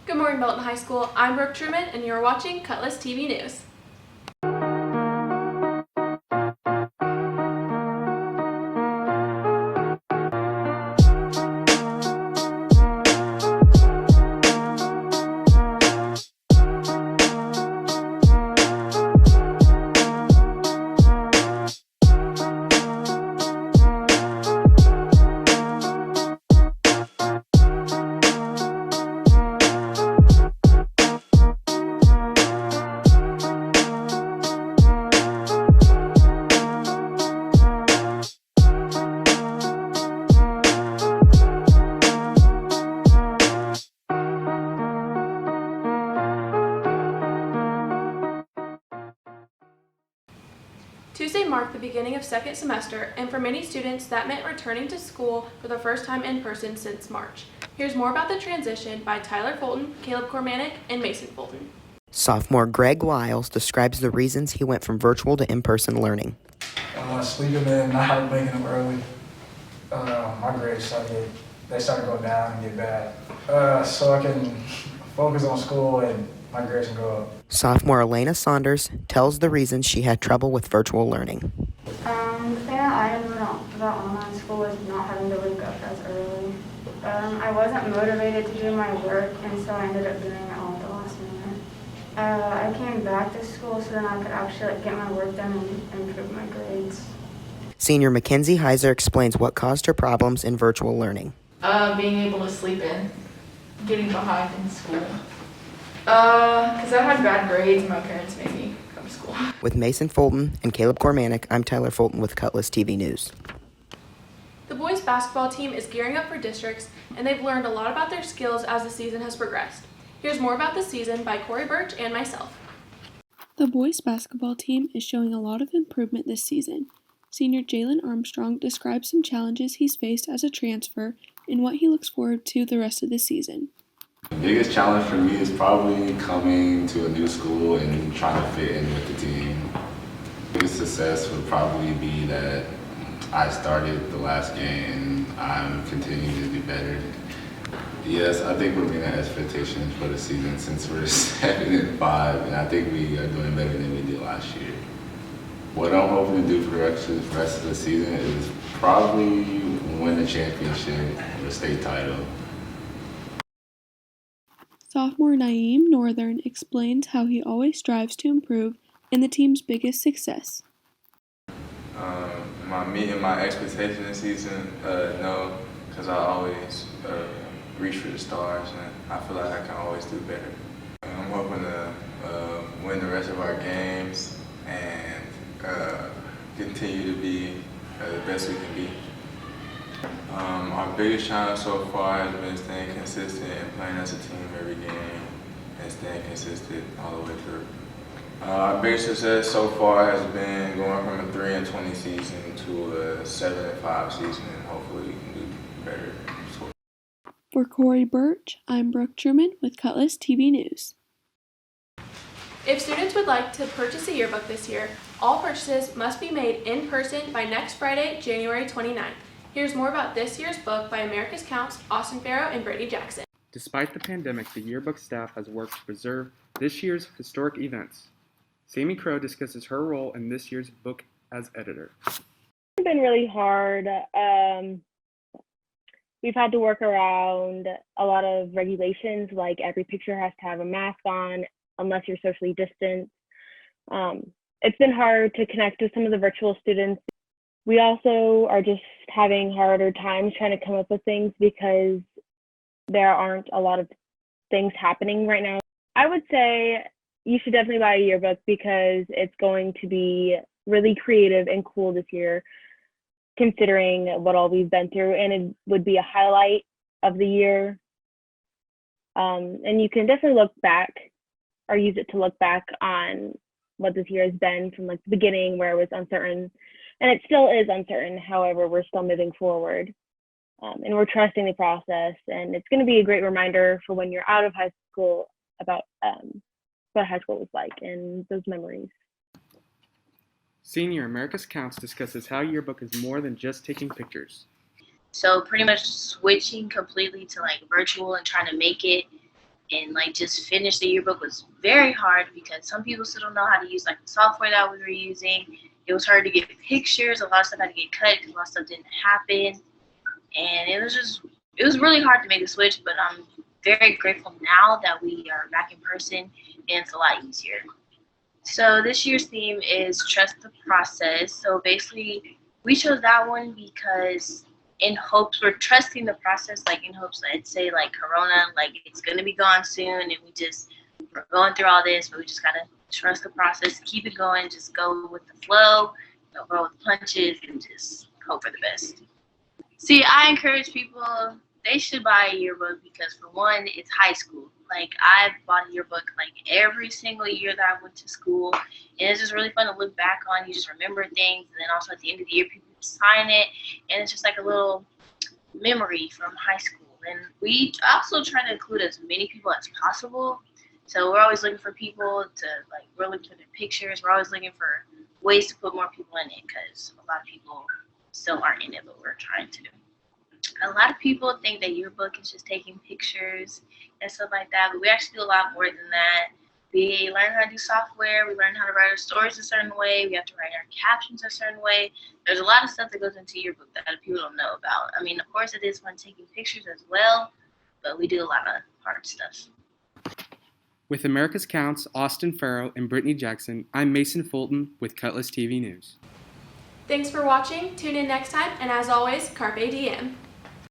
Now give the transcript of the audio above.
Good morning, Belton High School. I'm Brooke Truman, and you're watching Cutlass TV News. Tuesday marked the beginning of second semester, and for many students, that meant returning to school for the first time in person since March. Here's more about the transition by Tyler Fulton, Caleb Cormanick, and Mason Fulton. Sophomore Greg Wiles describes the reasons he went from virtual to in-person learning. Sleeping in, not waking up early. My grades started going down and get bad. So I can focus on school and my grades can go up. Sophomore Elena Saunders tells the reasons she had trouble with virtual learning. The thing that I had about online school was not having to wake up as early. I wasn't motivated to do my work, and so I ended up doing it all at the last minute. I came back to school so then I could actually get my work done and improve my grades. Senior Mackenzie Heiser explains what caused her problems in virtual learning. Being able to sleep in, getting behind in school. Because I had bad grades and my parents made me come to school. With Mason Fulton and Caleb Cormanick, I'm Tyler Fulton with Cutlass TV News. The boys basketball team is gearing up for districts, and they've learned a lot about their skills as the season has progressed. Here's more about the season by Corey Birch and myself. The boys basketball team is showing a lot of improvement this season. Senior Jalen Armstrong describes some challenges he's faced as a transfer and what he looks forward to the rest of the season. The biggest challenge for me is probably coming to a new school and trying to fit in with the team. The biggest success would probably be that I started the last game and I'm continuing to do better. Yes, I think we're meeting expectations for the season since we're 7-5, and I think we are doing better than we did last year. What I'm hoping to do for the rest of the season is probably win the championship or the state title. Sophomore Naeem Northern explains how he always strives to improve and the team's biggest success. Meeting my expectations this season, no, because I always reach for the stars, and I feel like I can always do better. I'm hoping to win the rest of our games and continue to be the best we can be. Our biggest challenge so far has been staying consistent and playing as a team every game and staying consistent all the way through. Our biggest success so far has been going from a 3-20 season to a 7-5 season, and hopefully we can do better. For Corey Birch, I'm Brooke Truman with Cutlass TV News. If students would like to purchase a yearbook this year, all purchases must be made in person by next Friday, January 29th. Here's more about this year's book by America's Counts, Austin Farrow and Brittany Jackson. Despite the pandemic, the yearbook staff has worked to preserve this year's historic events. Sammy Crow discusses her role in this year's book as editor. It's been really hard. We've had to work around a lot of regulations, like every picture has to have a mask on unless you're socially distanced. It's been hard to connect with some of the virtual students. We also are just having harder times trying to come up with things because there aren't a lot of things happening right now. I would say you should definitely buy a yearbook because it's going to be really creative and cool this year, considering what all we've been through, and it would be a highlight of the year. And you can definitely look back or use it to look back on what this year has been from like the beginning where it was uncertain, and it still is uncertain. However, we're still moving forward, and we're trusting the process, and it's going to be a great reminder for when you're out of high school about what high school was like and those memories. Senior America's Counts discusses how yearbook is more than just taking pictures. So pretty much switching completely to like virtual and trying to make it and like just finish the yearbook was very hard because some people still don't know how to use like the software that we were using. It was hard to get pictures. A lot of stuff had to get cut because a lot of stuff didn't happen, and it was really hard to make the switch. But I'm very grateful now that we are back in person, and it's a lot easier. So this year's theme is trust the process. So basically, we chose that one because in hopes we're trusting the process, like in hopes, let's say like Corona, like it's gonna be gone soon, and we're going through all this, but we just gotta trust the process, keep it going, just go with the flow, roll with the punches, and just hope for the best. See, I encourage people, they should buy a yearbook because for one, it's high school. Like I've bought a yearbook like every single year that I went to school, and it's just really fun to look back on. You just remember things, and then also at the end of the year, people sign it, and it's just like a little memory from high school. And we also try to include as many people as possible. So we're always looking for people to like, we're looking for their pictures. We're always looking for ways to put more people in it because a lot of people still aren't in it, but we're trying to. A lot of people think that yearbook is just taking pictures and stuff like that, but we actually do a lot more than that. We learn how to do software. We learn how to write our stories a certain way. We have to write our captions a certain way. There's a lot of stuff that goes into yearbook that people don't know about. I mean, of course, it is fun taking pictures as well, but we do a lot of hard stuff. With America's Counts, Austin Farrow, and Brittany Jackson, I'm Mason Fulton with Cutlass TV News. Thanks for watching. Tune in next time, and as always, Carpe Diem.